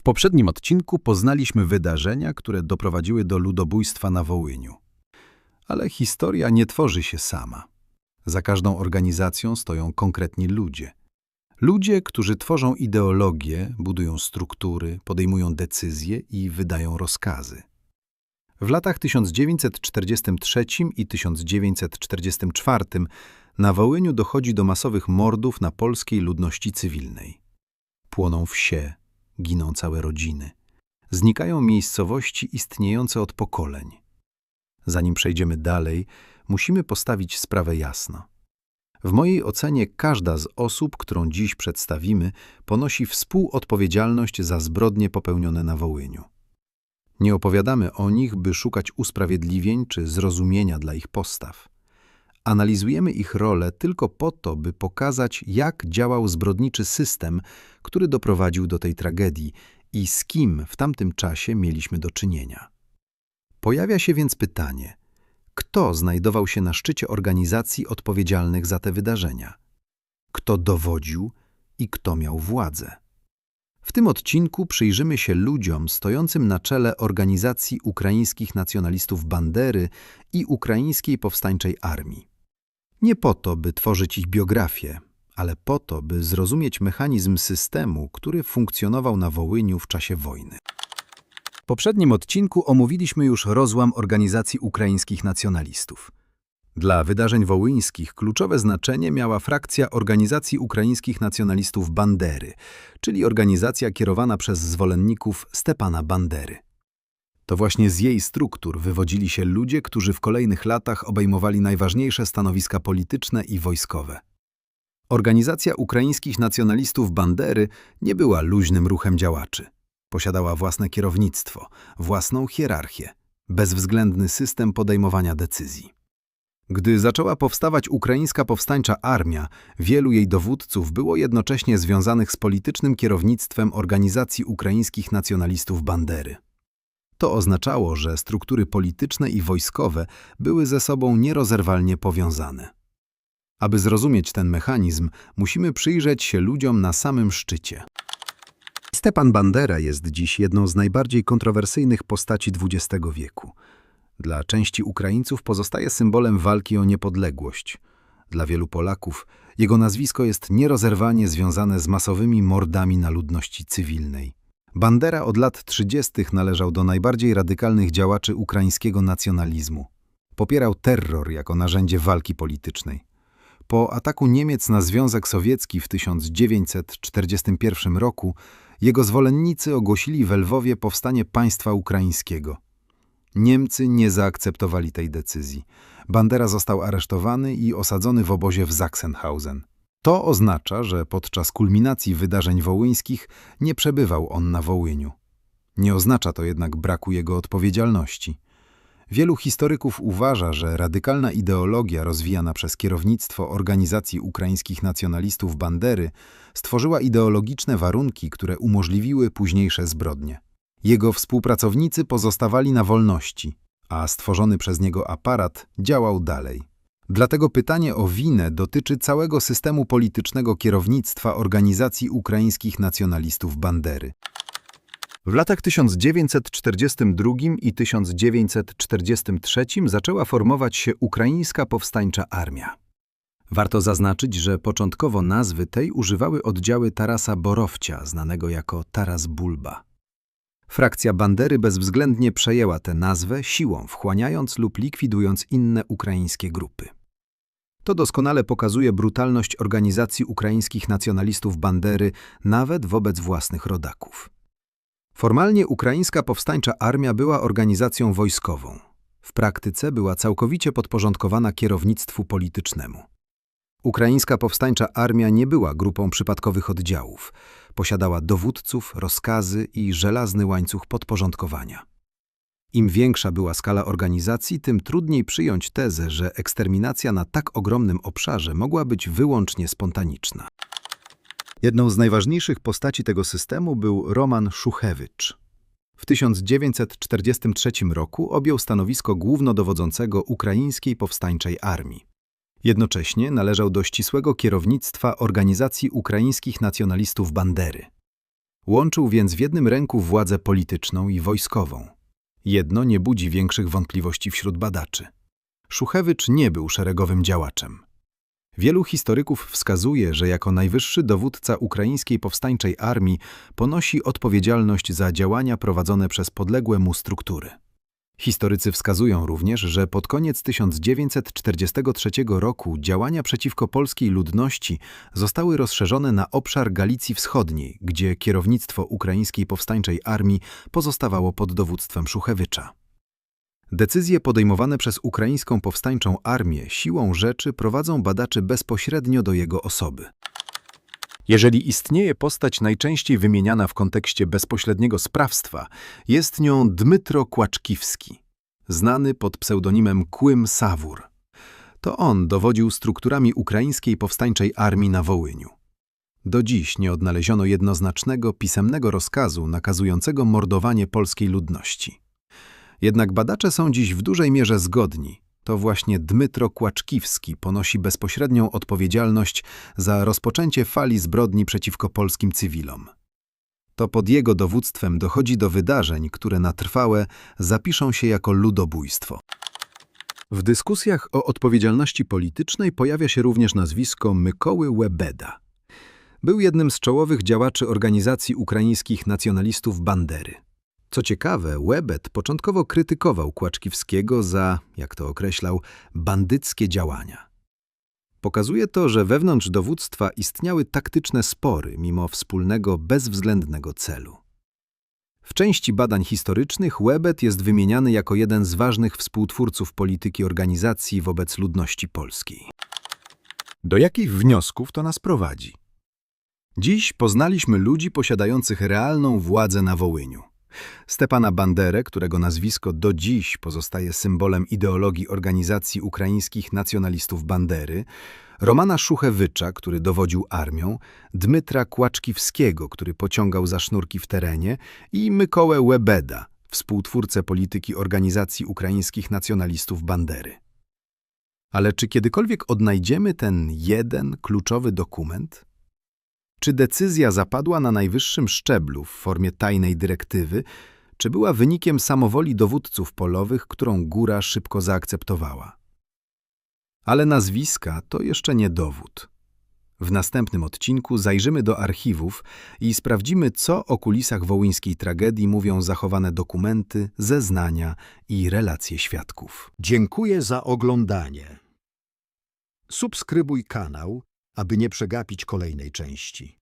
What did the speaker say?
W poprzednim odcinku poznaliśmy wydarzenia, które doprowadziły do ludobójstwa na Wołyniu. Ale historia nie tworzy się sama. Za każdą organizacją stoją konkretni ludzie. Ludzie, którzy tworzą ideologię, budują struktury, podejmują decyzje i wydają rozkazy. W latach 1943 i 1944 na Wołyniu dochodzi do masowych mordów na polskiej ludności cywilnej. Płoną wsie, giną całe rodziny. Znikają miejscowości istniejące od pokoleń. Zanim przejdziemy dalej, musimy postawić sprawę jasno. W mojej ocenie każda z osób, którą dziś przedstawimy, ponosi współodpowiedzialność za zbrodnie popełnione na Wołyniu. Nie opowiadamy o nich, by szukać usprawiedliwień czy zrozumienia dla ich postaw. Analizujemy ich rolę tylko po to, by pokazać, jak działał zbrodniczy system, który doprowadził do tej tragedii i z kim w tamtym czasie mieliśmy do czynienia. Pojawia się więc pytanie, kto znajdował się na szczycie organizacji odpowiedzialnych za te wydarzenia? Kto dowodził i kto miał władzę? W tym odcinku przyjrzymy się ludziom stojącym na czele organizacji ukraińskich nacjonalistów Bandery i Ukraińskiej Powstańczej Armii. Nie po to, by tworzyć ich biografię, ale po to, by zrozumieć mechanizm systemu, który funkcjonował na Wołyniu w czasie wojny. W poprzednim odcinku omówiliśmy już rozłam organizacji ukraińskich nacjonalistów. Dla wydarzeń wołyńskich kluczowe znaczenie miała frakcja Organizacji Ukraińskich Nacjonalistów Bandery, czyli organizacja kierowana przez zwolenników Stepana Bandery. To właśnie z jej struktur wywodzili się ludzie, którzy w kolejnych latach obejmowali najważniejsze stanowiska polityczne i wojskowe. Organizacja Ukraińskich Nacjonalistów Bandery nie była luźnym ruchem działaczy. Posiadała własne kierownictwo, własną hierarchię, bezwzględny system podejmowania decyzji. Gdy zaczęła powstawać Ukraińska Powstańcza Armia, wielu jej dowódców było jednocześnie związanych z politycznym kierownictwem Organizacji Ukraińskich Nacjonalistów Bandery. To oznaczało, że struktury polityczne i wojskowe były ze sobą nierozerwalnie powiązane. Aby zrozumieć ten mechanizm, musimy przyjrzeć się ludziom na samym szczycie. Stepan Bandera jest dziś jedną z najbardziej kontrowersyjnych postaci XX wieku. Dla części Ukraińców pozostaje symbolem walki o niepodległość. Dla wielu Polaków jego nazwisko jest nierozerwalnie związane z masowymi mordami na ludności cywilnej. Bandera od lat 30. należał do najbardziej radykalnych działaczy ukraińskiego nacjonalizmu. Popierał terror jako narzędzie walki politycznej. Po ataku Niemiec na Związek Sowiecki w 1941 roku jego zwolennicy ogłosili we Lwowie powstanie państwa ukraińskiego. Niemcy nie zaakceptowali tej decyzji. Bandera został aresztowany i osadzony w obozie w Sachsenhausen. To oznacza, że podczas kulminacji wydarzeń wołyńskich nie przebywał on na Wołyniu. Nie oznacza to jednak braku jego odpowiedzialności. Wielu historyków uważa, że radykalna ideologia rozwijana przez kierownictwo Organizacji Ukraińskich Nacjonalistów Bandery stworzyła ideologiczne warunki, które umożliwiły późniejsze zbrodnie. Jego współpracownicy pozostawali na wolności, a stworzony przez niego aparat działał dalej. Dlatego pytanie o winę dotyczy całego systemu politycznego kierownictwa Organizacji Ukraińskich Nacjonalistów Bandery. W latach 1942 i 1943 zaczęła formować się Ukraińska Powstańcza Armia. Warto zaznaczyć, że początkowo nazwy tej używały oddziały Tarasa Borowcia, znanego jako Taras Bulba. Frakcja Bandery bezwzględnie przejęła tę nazwę, siłą wchłaniając lub likwidując inne ukraińskie grupy. To doskonale pokazuje brutalność organizacji ukraińskich nacjonalistów Bandery nawet wobec własnych rodaków. Formalnie Ukraińska Powstańcza Armia była organizacją wojskową. W praktyce była całkowicie podporządkowana kierownictwu politycznemu. Ukraińska Powstańcza Armia nie była grupą przypadkowych oddziałów. Posiadała dowódców, rozkazy i żelazny łańcuch podporządkowania. Im większa była skala organizacji, tym trudniej przyjąć tezę, że eksterminacja na tak ogromnym obszarze mogła być wyłącznie spontaniczna. Jedną z najważniejszych postaci tego systemu był Roman Szuchewicz. W 1943 roku objął stanowisko głównodowodzącego Ukraińskiej Powstańczej Armii. Jednocześnie należał do ścisłego kierownictwa Organizacji Ukraińskich Nacjonalistów Bandery. Łączył więc w jednym ręku władzę polityczną i wojskową. Jedno nie budzi większych wątpliwości wśród badaczy. Szuchewicz nie był szeregowym działaczem. Wielu historyków wskazuje, że jako najwyższy dowódca ukraińskiej powstańczej armii ponosi odpowiedzialność za działania prowadzone przez podległe mu struktury. Historycy wskazują również, że pod koniec 1943 roku działania przeciwko polskiej ludności zostały rozszerzone na obszar Galicji Wschodniej, gdzie kierownictwo ukraińskiej powstańczej armii pozostawało pod dowództwem Szuchewicza. Decyzje podejmowane przez ukraińską powstańczą armię siłą rzeczy prowadzą badaczy bezpośrednio do jego osoby. Jeżeli istnieje postać najczęściej wymieniana w kontekście bezpośredniego sprawstwa, jest nią Dmytro Kłaczkiwski, znany pod pseudonimem Kłym Sawór. To on dowodził strukturami ukraińskiej powstańczej armii na Wołyniu. Do dziś nie odnaleziono jednoznacznego, pisemnego rozkazu nakazującego mordowanie polskiej ludności. Jednak badacze są dziś w dużej mierze zgodni. To właśnie Dmytro Kłaczkiwski ponosi bezpośrednią odpowiedzialność za rozpoczęcie fali zbrodni przeciwko polskim cywilom. To pod jego dowództwem dochodzi do wydarzeń, które na trwałe zapiszą się jako ludobójstwo. W dyskusjach o odpowiedzialności politycznej pojawia się również nazwisko Mykoły Łebeda. Był jednym z czołowych działaczy organizacji ukraińskich nacjonalistów Bandery. Co ciekawe, Łebed początkowo krytykował Kłaczkiwskiego za, jak to określał, bandyckie działania. Pokazuje to, że wewnątrz dowództwa istniały taktyczne spory mimo wspólnego, bezwzględnego celu. W części badań historycznych Łebed jest wymieniany jako jeden z ważnych współtwórców polityki organizacji wobec ludności polskiej. Do jakich wniosków to nas prowadzi? Dziś poznaliśmy ludzi posiadających realną władzę na Wołyniu. Stepana Banderę, którego nazwisko do dziś pozostaje symbolem ideologii organizacji ukraińskich nacjonalistów Bandery, Romana Szuchewicza, który dowodził armią, Dmytra Kłaczkiwskiego, który pociągał za sznurki w terenie i Mykołę Łebeda, współtwórcę polityki organizacji ukraińskich nacjonalistów Bandery. Ale czy kiedykolwiek odnajdziemy ten jeden kluczowy dokument? Czy decyzja zapadła na najwyższym szczeblu w formie tajnej dyrektywy, czy była wynikiem samowoli dowódców polowych, którą góra szybko zaakceptowała? Ale nazwiska to jeszcze nie dowód. W następnym odcinku zajrzymy do archiwów i sprawdzimy, co o kulisach wołyńskiej tragedii mówią zachowane dokumenty, zeznania i relacje świadków. Dziękuję za oglądanie. Subskrybuj kanał, aby nie przegapić kolejnej części.